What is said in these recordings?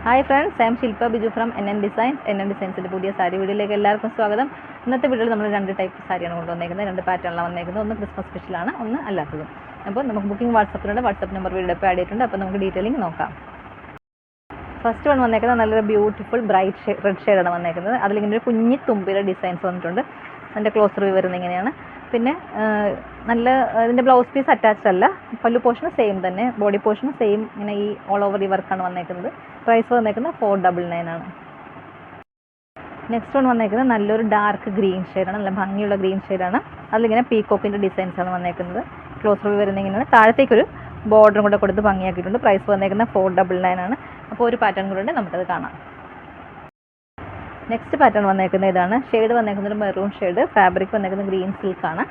Hi friends, I M Shilpa Biju from NN designs. NN ഡിസൈൻസിൻ്റെ പുതിയ സാരി വീഡിയോയിലേക്ക് എല്ലാവർക്കും സ്വാഗതം. ഇന്നത്തെ വീഡിയോയിൽ നമ്മൾ 2 ടൈപ്പ് സാരിയാണ് കൊണ്ടുവന്നേക്കുന്നത്, 2 പാറ്റേണിലാണ് വന്നേക്കുന്നത്. ഒന്ന് ക്രിസ്മസ് സ്പെഷ്യലാണ്, ഒന്ന് അല്ലാത്തതും. അപ്പോൾ നമുക്ക് ബുക്കിംഗ് വാട്സപ്പിലുണ്ട്, വാട്സപ്പ് നമ്പർ വീഡിയോ ആഡ് ചെയ്തിട്ടുണ്ട്. അപ്പോൾ നമുക്ക് ഡീറ്റെയിലിംഗ് നോക്കാം. ഫസ്റ്റ് വൺ വന്നേക്കുന്നത് നല്ലൊരു ബ്യൂട്ടിഫുൾ ബ്രൈറ്റ് റെഡ് ഷെയ്ഡാണ് വന്നേക്കുന്നത്. അതിലിങ്ങനെ ഒരു കുഞ്ഞി തുമ്പിയുടെ ഡിസൈൻസ് വന്നിട്ടുണ്ട്. അതിൻ്റെ ക്ലോസർ വ്യൂ വരുന്നത് ഇങ്ങനെയാണ്. പിന്നെ നല്ല ഇതിൻ്റെ ബ്ലൗസ് പീസ് അറ്റാച്ച്ഡ് അല്ല, പല്ലു പോർഷൻ സെയിം തന്നെ, ബോഡി പോർഷൻ സെയിം, ഇങ്ങനെ ഈ ഓൾ ഓവർ ഈ വർക്കാണ് വന്നേക്കുന്നത്. പ്രൈസ് വന്നേക്കുന്നത് 499 ആണ്. നെക്സ്റ്റ് വൺ വന്നേക്കുന്നത് നല്ലൊരു ഡാർക്ക് ഗ്രീൻ ഷെയ്ഡാണ്, നല്ല ഭംഗിയുള്ള ഗ്രീൻ ഷെയ്ഡാണ്. അതിലിങ്ങനെ പീകോക്കിൻ്റെ ഡിസൈൻസാണ് വന്നേക്കുന്നത്. ക്ലോസർ വ്യൂ വരുന്നത് ഇങ്ങനെയാണ്. താഴത്തേക്കൊരു ബോർഡറും കൂടെ കൊടുത്ത് ഭംഗിയാക്കിയിട്ടുണ്ട്. പ്രൈസ് വന്നേക്കുന്നത് 499 ആണ്. അപ്പോൾ ഒരു പാറ്റേൺ കൂടെ ഉണ്ട്, നമുക്കത് കാണാം. നെക്സ്റ്റ് പാറ്റേൺ വന്നേക്കുന്നത് ഇതാണ്. ഷെയ്ഡ് വന്നേക്കുന്നത് ഒരു മെറൂൺ ഷെയ്ഡ്, ഫാബ്രിക് വന്നേക്കുന്നത് ഗ്രീൻ സിൽക്കാണ്.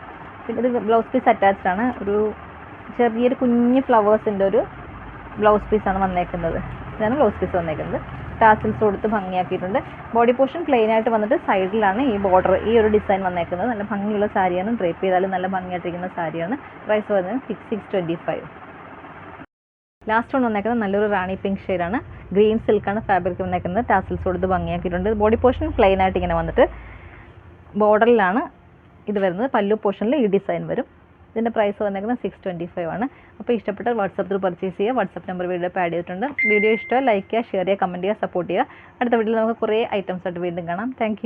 പിന്നെ ഇത് ബ്ലൗസ് പീസ് അറ്റാച്ച്ഡ് ആണ്. ഒരു ചെറിയൊരു കുഞ്ഞ് ഫ്ലവേഴ്സിൻ്റെ ഒരു ബ്ലൗസ് പീസാണ് വന്നേക്കുന്നത്. ഇതാണ് ബ്ലൗസ് പീസ് വന്നേക്കുന്നത്. ടാസിൽസ് കൊടുത്ത് ഭംഗിയാക്കിയിട്ടുണ്ട്. ബോഡി പോർഷൻ പ്ലെയിൻ ആയിട്ട് വന്നിട്ട് സൈഡിലാണ് ഈ ബോർഡർ, ഈ ഒരു ഡിസൈൻ വന്നേക്കുന്നത്. നല്ല ഭംഗിയുള്ള സാരിയാണ്, ഡ്രേപ്പ് ചെയ്താലും നല്ല ഭംഗിയായിട്ടിരിക്കുന്ന സാരിയാണ്. പ്രൈസ് വരുന്നത് 625. ലാസ്റ്റ് വൺ വന്നേക്കുന്നത് നല്ലൊരു റാണി പിങ്ക് ഷെയ്ഡാണ്. ഗ്രീൻ സിൽക്കാണ് ഫാബ്രിക് വന്നേക്കുന്നത്. ടാസിൽസ് കൊടുത്ത് ഭംഗിയാക്കിയിട്ടുണ്ട്. ബോഡി പോർഷൻ പ്ലെയിൻ ആയിട്ട് ഇങ്ങനെ വന്നിട്ട് ബോർഡറിലാണ് ഇത് വരുന്നത്. പല്ലു പോർഷനിൽ ഈ ഡിസൈൻ വരും. ഇതിൻ്റെ പ്രൈസ് വന്നേക്കുന്നത് 625 ആണ്. അപ്പോൾ ഇഷ്ടപ്പെട്ട വാട്സപ്പിൽ പർച്ചേസ് ചെയ്യുക. വാട്സപ്പ് നമ്പർ വീഡിയോ ആഡ് ചെയ്തിട്ടുണ്ട്. വീഡിയോ ഇഷ്ടമായി ലൈക്ക് ചെയ്യുക, ഷെയർ ചെയ്യുക, കമൻറ്റ് ചെയ്യുക, സപ്പോർട്ട് ചെയ്യുക. അടുത്ത വീഡിയോയിൽ നമുക്ക് കുറേ ഐറ്റംസ് ആയിട്ട് വീണ്ടും കാണാം. താങ്ക്